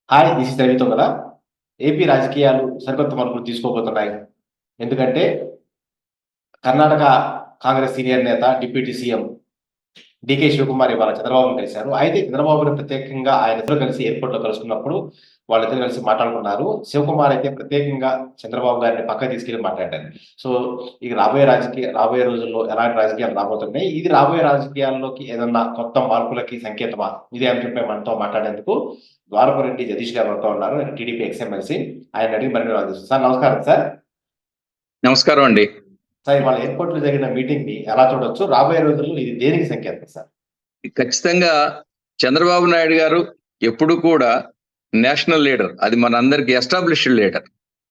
Hi, this is రవితో కదా. AP రాజకీయాలు సరికొత్త మలుపులు తీసుకోబోతున్నాయి. ఎందుకంటే కర్ణాటక కాంగ్రెస్ సీనియర్ నేత డిప్యూటీ సీఎం డీకే శివకుమార్ ఇవాళ చంద్రబాబును కలిశారు. అయితే చంద్రబాబుని ప్రత్యేకంగా ఆయన ఇద్దరు కలిసి ఎయిర్‌పోర్ట్‌లో కలుసుకున్నప్పుడు వాళ్ళిద్దరూ కలిసి మాట్లాడుకున్నారు. శివకుమార్ అయితే ప్రత్యేకంగా చంద్రబాబు గారిని పక్కకు తీసుకెళ్ళి మాట్లాడారు. సో, ఇక రాబోయే రోజుల్లో ఎలాంటి రాజకీయాలు రాబోతున్నాయి? ఇది రాబోయే రాజకీయాల్లోకి ఏదన్నా కొత్త మార్పులకి సంకేతమా? ఇదే అంశంపై మనతో మాట్లాడేందుకు ద్వారపురెడ్డి జగదీష్ గారు మనతో ఉన్నారు. TDP X-MLC. ఆయన్ని అడిగి మరిన్ని వివరాలు తెలుసుకుందాం. సార్ నమస్కారం సార్. నమస్కారం అండి. సార్ ఇవాళ ఎయిర్‌పోర్ట్‌లో జరిగిన మీటింగ్‌ని ఎలా చూడొచ్చు? రాబోయే రోజుల్లో ఇది దేనికి సంకేతం సార్? ఖచ్చితంగా చంద్రబాబు నాయుడు గారు ఎప్పుడు కూడా నేషనల్ లీడర్. అది మనందరికి ఎస్టాబ్లిష్డ్ లీడర్.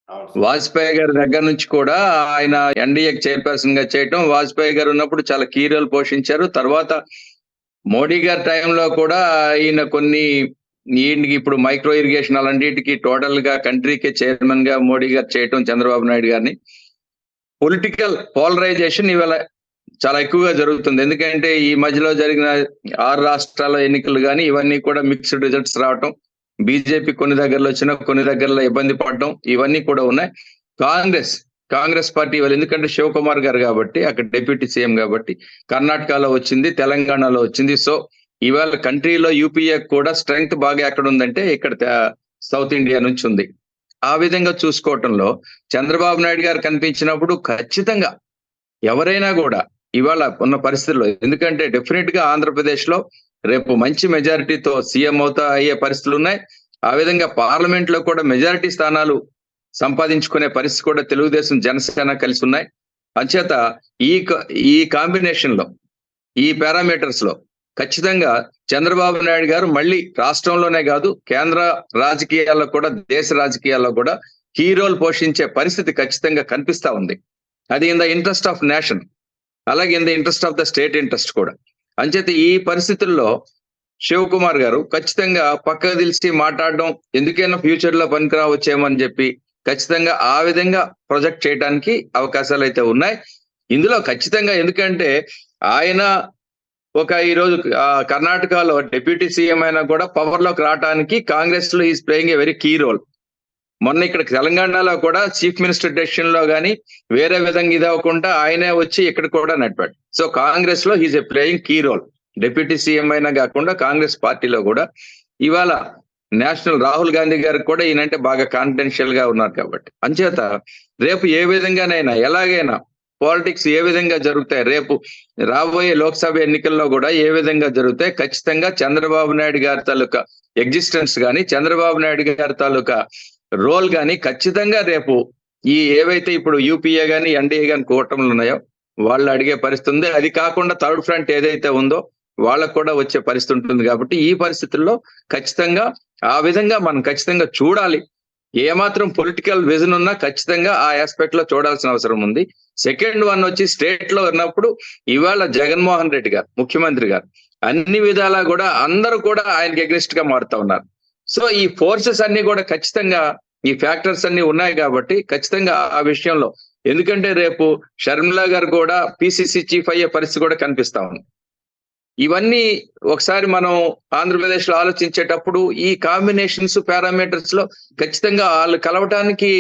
అవును సార్. వాజ్పేయి గారి దగ్గర నుంచి కూడా ఆయన ఎన్డీఏకి చైర్పర్సన్ గా చేయటం, వాజ్పేయి గారు ఉన్నప్పుడు చాలా కీ రోల్ పోషించారు. తర్వాత మోడీ గారి టైంలో కూడా ఈయన ఈయనకి ఇప్పుడు మైక్రో ఇరిగేషన్ అలాంటికి టోటల్ గా కంట్రీకే చైర్మన్ గా మోడీ గారు చేయటం, చంద్రబాబు నాయుడు గారిని. పొలిటికల్ పోలరైజేషన్ ఇవాళ చాలా ఎక్కువగా జరుగుతుంది. ఎందుకంటే ఈ మధ్యలో జరిగిన 6 రాష్ట్రాల ఎన్నికలు కానీ ఇవన్నీ కూడా మిక్స్డ్ రిజల్ట్స్ రావటం, బీజేపీ కొన్ని దగ్గరలో వచ్చినా కొన్ని దగ్గరలో ఇబ్బంది పడడం, ఇవన్నీ కూడా ఉన్నాయి. కాంగ్రెస్ పార్టీ వాళ్ళు, ఎందుకంటే శివకుమార్ గారు కాబట్టి అక్కడ డిప్యూటీ సీఎం కాబట్టి, కర్ణాటకలో వచ్చింది, తెలంగాణలో వచ్చింది. సో ఇవాళ కంట్రీలో యూపీఏ కూడా స్ట్రెంగ్త్ బాగా ఎక్కడ ఉందంటే ఇక్కడ సౌత్ ఇండియా నుంచి ఉంది. ఆ విధంగా చూసుకోవటంలో చంద్రబాబు నాయుడు గారు కనిపించినప్పుడు ఖచ్చితంగా ఎవరైనా కూడా ఇవాళ ఉన్న పరిస్థితుల్లో, ఎందుకంటే డెఫినెట్ గా ఆంధ్రప్రదేశ్ లో రేపు మంచి మెజారిటీతో సీఎం అయ్యే పరిస్థితులు ఉన్నాయి. ఆ విధంగా పార్లమెంట్ లో కూడా మెజారిటీ స్థానాలు సంపాదించుకునే పరిస్థితి కూడా తెలుగుదేశం జనసేన కలిసి ఉన్నాయి. అంచేత ఈ కాంబినేషన్ లో, ఈ పారామీటర్స్ లో ఖచ్చితంగా చంద్రబాబు నాయుడు గారు మళ్ళీ రాష్ట్రంలోనే కాదు కేంద్ర రాజకీయాల్లో కూడా, దేశ రాజకీయాల్లో కూడా కీ రోల్ పోషించే పరిస్థితి ఖచ్చితంగా కనిపిస్తా ఉంది. అది in the interest of nation, అలాగే in the interest of the state interest కూడా. అంచేత ఈ పరిస్థితుల్లో శివకుమార్ గారు ఖచ్చితంగా పక్కకు తెలిసి మాట్లాడడం, ఎందుకైనా ఫ్యూచర్ లో పనికిరావచ్చేమని చెప్పి ఖచ్చితంగా ఆ విధంగా ప్రొజెక్ట్ చేయడానికి అవకాశాలు అయితే ఉన్నాయి ఇందులో ఖచ్చితంగా. ఎందుకంటే ఆయన ఈరోజు కర్ణాటకలో డిప్యూటీ సీఎం అయినా కూడా పవర్ లోకి రావడానికి కాంగ్రెస్ లో is playing a very key role. మొన్న ఇక్కడ తెలంగాణలో కూడా చీఫ్ మినిస్టర్ డెసిషన్ లో గానీ వేరే విధంగా ఇది అవ్వకుండా ఆయనే వచ్చి ఇక్కడ కూడా నడిపాడు. సో కాంగ్రెస్ లో he's a playing key role. Deputy CM అయినా కాకుండా కాంగ్రెస్ పార్టీలో కూడా ఇవాళ నేషనల్ రాహుల్ గాంధీ గారికి కూడా ఈయనంటే బాగా కాన్ఫిడెన్షియల్ గా ఉన్నారు కాబట్టి. అంచేత రేపు ఏ విధంగానైనా ఎలాగైనా పాలిటిక్స్ ఏ విధంగా జరుగుతాయి, రేపు రాబోయే లోక్సభ ఎన్నికల్లో కూడా ఏ విధంగా జరుగుతాయి, ఖచ్చితంగా చంద్రబాబు నాయుడు గారి తాలూకా ఎగ్జిస్టెన్స్ కానీ, చంద్రబాబు నాయుడు గారి తాలూకా రోల్ గాని ఖచ్చితంగా రేపు ఏవైతే ఇప్పుడు యూపీఏ గాని ఎన్డీఏ గాని కూటములు ఉన్నాయో వాళ్ళు అడిగే పరిస్థితి ఉంది. అది కాకుండా థర్డ్ ఫ్రంట్ ఏదైతే ఉందో వాళ్ళకు కూడా వచ్చే పరిస్థితి ఉంటుంది. కాబట్టి ఈ పరిస్థితుల్లో ఖచ్చితంగా ఆ విధంగా మనం ఖచ్చితంగా చూడాలి. ఏమాత్రం పొలిటికల్ విజన్ ఉన్నా ఖచ్చితంగా ఆ ఆస్పెక్ట్ లో చూడాల్సిన అవసరం ఉంది. సెకండ్ వన్ వచ్చి స్టేట్ లో ఉన్నప్పుడు ఇవాళ జగన్మోహన్ రెడ్డి గారు ముఖ్యమంత్రి గారు అన్ని విధాలా కూడా అందరూ కూడా ఆయనకి ఎగ్నెస్ట్ గా మారుతా ఉన్నారు. సో ఈ ఫోర్సెస్ అన్ని కూడా ఖచ్చితంగా, ఈ ఫ్యాక్టర్స్ అన్ని ఉన్నాయి కాబట్టి ఖచ్చితంగా ఆ విషయంలో, ఎందుకంటే రేపు షర్మిలా గారు కూడా పిసిసి చీఫ్ అయ్యే పరిస్థితి కూడా కనిపిస్తా ఉంది. ఇవన్నీ ఒకసారి మనం ఆంధ్రప్రదేశ్ లో ఆలోచించేటప్పుడు ఈ కాంబినేషన్స్ పారామీటర్స్ లో ఖచ్చితంగా వాళ్ళు కలవటానికి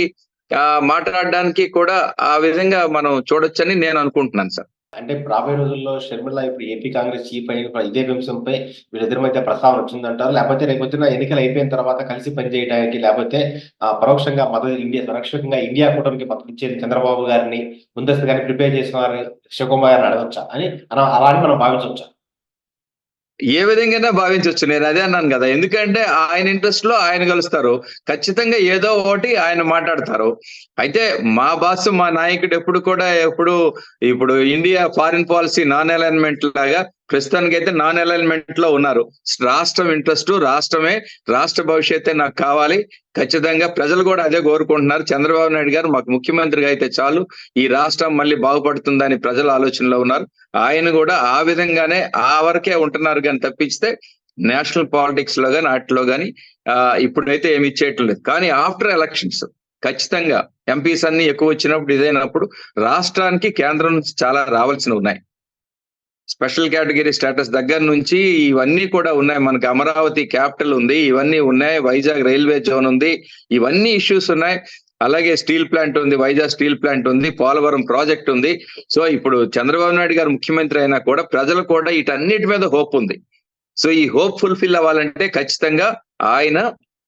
మాట్లాడడానికి కూడా ఆ విధంగా మనం చూడొచ్చని నేను అనుకుంటున్నాను సార్. అంటే రాబోయే రోజుల్లో షర్మిల ఇప్పుడు ఏపీ కాంగ్రెస్ చీఫ్ అయిన ఇదే అంశంపై వీళ్ళిద్దరి మధ్య ప్రస్తావన వచ్చిందంటారు? లేకపోతే రేపొద్దున ఎన్నికలు అయిపోయిన తర్వాత కలిసి పనిచేయడానికి, లేకపోతే పరోక్షంగా పరోక్షంగా ఇండియా కూటమికి మద్దతు ఇచ్చేది చంద్రబాబు గారిని ముందస్తుగానే ప్రిపేర్ చేసిన వారిని శివకుమార్ గారిని అడగొచ్చా అని అలా అని మనం భావించవచ్చా? ఏ విధంగా భావించవచ్చు. నేను అదే అన్నాను కదా, ఎందుకంటే ఆయన ఇంట్రెస్ట్ లో ఆయన కలుస్తారు. ఖచ్చితంగా ఏదో ఒకటి ఆయన మాట్లాడతారు. అయితే మా బాస్, మా నాయకుడు ఇప్పుడు India foreign policy non alignment లాగా ప్రస్తుతానికి అయితే నాన్ అలైన్మెంట్ లో ఉన్నారు. రాష్ట్రం ఇంట్రెస్ట్, రాష్ట్ర భవిష్యత్తే నాకు కావాలి. ఖచ్చితంగా ప్రజలు కూడా అదే కోరుకుంటున్నారు. చంద్రబాబు నాయుడు గారు మాకు ముఖ్యమంత్రిగా అయితే చాలు, ఈ రాష్ట్రం మళ్ళీ బాగుపడుతుందని ప్రజల ఆలోచనలో ఉన్నారు. ఆయన కూడా ఆ విధంగానే ఆ వరకే ఉంటున్నారు కానీ తప్పిస్తే నేషనల్ పాలిటిక్స్ లో కానీ వాటిలో కానీ ఇప్పుడైతే ఏమి ఇచ్చేయటం లేదు. కానీ ఆఫ్టర్ ఎలక్షన్స్ ఖచ్చితంగా ఎంపీస్ అన్ని ఎక్కువ వచ్చినప్పుడు, ఇదైనప్పుడు రాష్ట్రానికి కేంద్రం నుంచి చాలా రావాల్సినవి ఉన్నాయి. స్పెషల్ కేటగిరీ స్టేటస్ దగ్గర నుంచి ఇవన్నీ కూడా ఉన్నాయి. మనకి అమరావతి క్యాపిటల్ ఉంది, ఇవన్నీ ఉన్నాయి, వైజాగ్ రైల్వే జోన్ ఉంది, ఇవన్నీ ఇష్యూస్ ఉన్నాయి. అలాగే స్టీల్ ప్లాంట్ ఉంది, వైజాగ్ స్టీల్ ప్లాంట్ ఉంది, పోలవరం ప్రాజెక్ట్ ఉంది. సో ఇప్పుడు చంద్రబాబు నాయుడు గారు ముఖ్యమంత్రి అయినా కూడా ప్రజలు కూడా వీటన్నిటి మీద హోప్ ఉంది. సో ఈ హోప్ ఫుల్ఫిల్ అవ్వాలంటే ఖచ్చితంగా ఆయన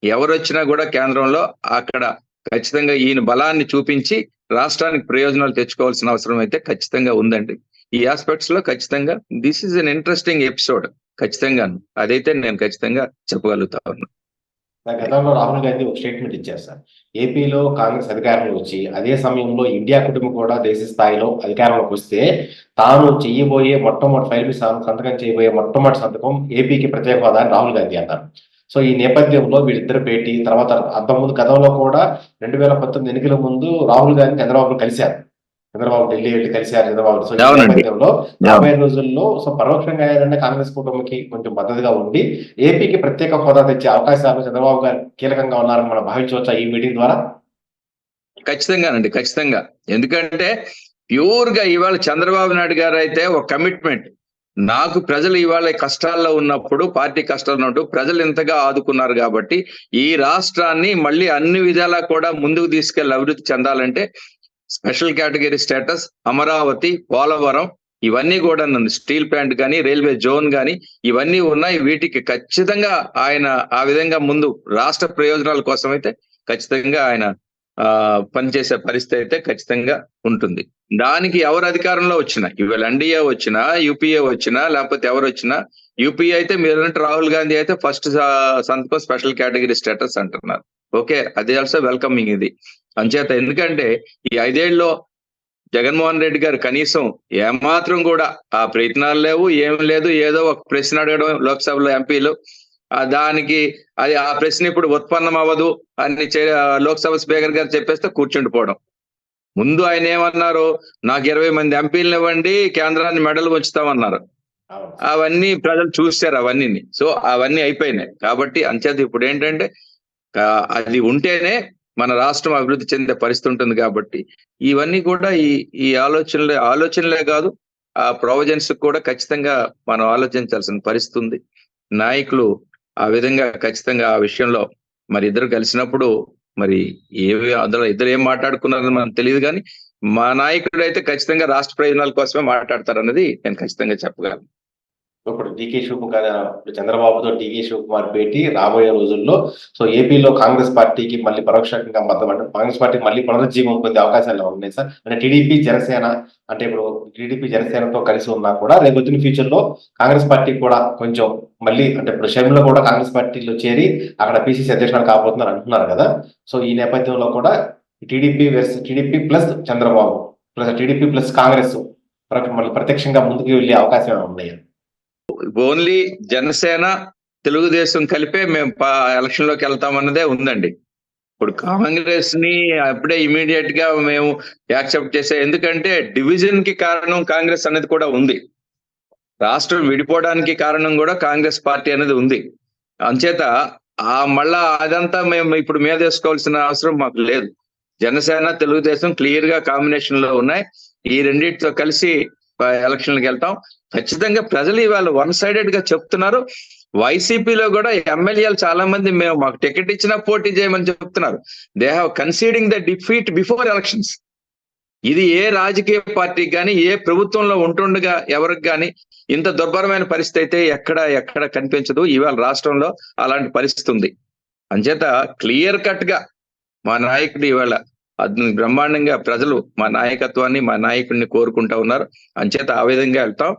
ఎవరు వచ్చినా కూడా కేంద్రంలో అక్కడ ఖచ్చితంగా ఈయన బలాన్ని చూపించి రాష్ట్రానికి ప్రయోజనాలు తెచ్చుకోవాల్సిన అవసరం అయితే ఖచ్చితంగా ఉందండి. ఈ ఆస్పెక్ట్స్ లో ఖచ్చితంగా this is an interesting episode. ఖచ్చితంగా అదైతే నేను ఖచ్చితంగా చెప్పగలుగుతా ఉన్నా. గతంలో రాహుల్ గాంధీ ఒక స్టేట్మెంట్ ఇచ్చారు సార్. ఏపీలో కాంగ్రెస్ అధికారంలో వచ్చి అదే సమయంలో ఇండియా కుటుంబం కూడా దేశ స్థాయిలో అధికారంలోకి వస్తే తాను చేయబోయే మొట్టమొదటి ఫైల్ మీద సంతకం చేయబోయే మొట్టమొదటి సంతకం ఏపీకి ప్రత్యేక హోదా అని రాహుల్ గాంధీ అన్నారు. సో ఈ నేపథ్యంలో వీళ్ళిద్దరు భేటీ తర్వాత అంతకుముందు గతంలో కూడా 2019 ఎన్నికల ముందు రాహుల్ గాంధీ చంద్రబాబు కలిశారు. చంద్రబాబు ఢిల్లీ వెళ్ళి కలిశారు చంద్రబాబు. సో ఈ నేపథ్యంలో రాబోయే రోజుల్లో సో పరోక్షంగా ఏదంటే కాంగ్రెస్ కుటుంబంకి కొంచెం మద్దతుగా ఉండి ఏపీకి ప్రత్యేక హోదా తెచ్చే అవకాశాలు చంద్రబాబు గారు కీలకంగా ఉన్నారని మనం భావించవచ్చా ఈ మీటింగ్ ద్వారా? ఖచ్చితంగానండి, ఖచ్చితంగా. ఎందుకంటే ప్యూర్ గా ఇవాళ చంద్రబాబు నాయుడు గారు అయితే ఒక కమిట్మెంట్, నాకు ప్రజలు ఇవాళ కష్టాల్లో ఉన్నప్పుడు, పార్టీ కష్టాల్లో ఉన్నప్పుడు ప్రజలు ఎంతగా ఆదుకున్నారు కాబట్టి ఈ రాష్ట్రాన్ని మళ్ళీ అన్ని విధాలా కూడా ముందుకు తీసుకెళ్లి అభివృద్ధి చెందాలంటే special category status, Amaravati, Polavaram ఇవన్నీ కూడా స్టీల్ ప్లాంట్ కానీ రైల్వే జోన్ కానీ ఇవన్నీ ఉన్నాయి. వీటికి ఖచ్చితంగా ఆయన ఆ విధంగా ముందు రాష్ట్ర ప్రయోజనాల కోసం అయితే ఖచ్చితంగా ఆయన పనిచేసే పరిస్థితి అయితే ఖచ్చితంగా ఉంటుంది. దానికి ఎవరు అధికారంలో వచ్చినా, ఇవాళ ఎన్డీఏ వచ్చినా, యూపీఏ వచ్చినా, లేకపోతే ఎవరు వచ్చినా, యూపీఏ అయితే మీరంటే రాహుల్ గాంధీ అయితే ఫస్ట్ సంతకం స్పెషల్ కేటగిరీ స్టేటస్ అంటున్నారు. ఓకే, అది ఆల్సో వెల్కమింగ్ ఇది అంచేత. ఎందుకంటే ఈ 5 ఏళ్ళలో జగన్మోహన్ రెడ్డి గారు కనీసం ఏమాత్రం కూడా ఆ ప్రయత్నాలు లేవు, ఏం లేదు. ఏదో ఒక ప్రశ్న అడగడం లోక్సభలో ఎంపీలు, దానికి అది ఆ ప్రశ్న ఇప్పుడు ఉత్పన్నం అవ్వదు అని లోక్సభ స్పీకర్ గారు చెప్పేస్తే కూర్చుండిపోవడం. ముందు ఆయన ఏమన్నారు, నాకు 20 మంది ఎంపీలను ఇవ్వండి, కేంద్రాన్ని మెడలు ఉంచుతామన్నారు. అవన్నీ ప్రజలు చూశారు అవన్నీ. సో అవన్నీ అయిపోయినాయి. కాబట్టి అంచేత ఇప్పుడు ఏంటంటే అది ఉంటేనే మన రాష్ట్రం అభివృద్ధి చెందే పరిస్థితి ఉంటుంది. కాబట్టి ఇవన్నీ కూడా ఈ ఆలోచనలే కాదు, ఆ ప్రొవిజన్స్ కూడా ఖచ్చితంగా మనం ఆలోచించాల్సిన పరిస్థితి ఉంది. నాయకులు ఆ విధంగా ఖచ్చితంగా ఆ విషయంలో మరి ఇద్దరు కలిసినప్పుడు మరి అందులో ఇద్దరు ఏం మాట్లాడుకున్నారని మనకు తెలియదు, కానీ మా నాయకుడు అయితే ఖచ్చితంగా రాష్ట్ర ప్రయోజనాల కోసమే మాట్లాడతారన్నది నేను ఖచ్చితంగా చెప్పగలను. ఇప్పుడు డీకే శివకుమార్, చంద్రబాబుతో డీకే శివకుమార్ భేటీ రాబోయే రోజుల్లో సో ఏపీలో కాంగ్రెస్ పార్టీకి మళ్ళీ పరోక్షంగా మద్దతు అంటే కాంగ్రెస్ పార్టీ మళ్ళీ పునరుజ్జీవం పొందే అవకాశాలు ఉన్నాయి సార్. అంటే టీడీపీ జనసేన అంటే ఇప్పుడు టీడీపీ జనసేనతో కలిసి ఉన్నా కూడా రేపు వచ్చిన ఫ్యూచర్ లో కాంగ్రెస్ పార్టీ కూడా కొంచెం మళ్ళీ అంటే ఇప్పుడు షర్మిల కూడా కాంగ్రెస్ పార్టీలో చేరి అక్కడ పిసిసి అధ్యక్షుడు కాబోతున్నారు అంటున్నారు కదా. సో ఈ నేపథ్యంలో కూడా TDP plus Chandrababu plus TDP plus Congress మళ్ళీ ప్రత్యక్షంగా ముందుకు వెళ్ళే అవకాశం ఉన్నాయి. ఓన్లీ జనసేన తెలుగుదేశం కలిపే మేము ఎలక్షన్ లోకి వెళ్తామన్నదే ఉందండి. ఇప్పుడు కాంగ్రెస్ ని అప్పుడే ఇమీడియట్ గా మేము యాక్సెప్ట్ చేసే, ఎందుకంటే డివిజన్ కి కారణం కాంగ్రెస్ అనేది కూడా ఉంది, రాష్ట్రం విడిపోవడానికి కారణం కూడా కాంగ్రెస్ పార్టీ అనేది ఉంది. అంచేత మళ్ళా అదంతా మేము ఇప్పుడు మీద వేసుకోవాల్సిన అవసరం మాకు లేదు. జనసేన తెలుగుదేశం క్లియర్ గా కాంబినేషన్ లో ఉన్నాయి. ఈ రెండింటితో కలిసి ఎలక్షన్లకు వెళ్తాం. ఖచ్చితంగా ప్రజలు ఇవాళ వన్ సైడెడ్ గా చెప్తున్నారు. వైసీపీలో కూడా ఎమ్మెల్యేలు చాలా మంది మేము మాకు టికెట్ ఇచ్చినా పోటీ చేయమని చెప్తున్నారు. They have conceding the defeat before elections. ఇది ఏ రాజకీయ పార్టీకి కానీ ఏ ప్రభుత్వంలో ఉంటుండగా ఎవరికి కానీ ఇంత దుర్భరమైన పరిస్థితి అయితే ఎక్కడ కనిపించదు. ఇవాళ రాష్ట్రంలో అలాంటి పరిస్థితి ఉంది. అంచేత క్లియర్ కట్ గా మా నాయకుడు ఇవాళ బ్రహ్మాండంగా ప్రజలు మా నాయకత్వాన్ని మా నాయకుడిని కోరుకుంటా ఉన్నారు. అంచేత ఆ విధంగా వెళ్తాం.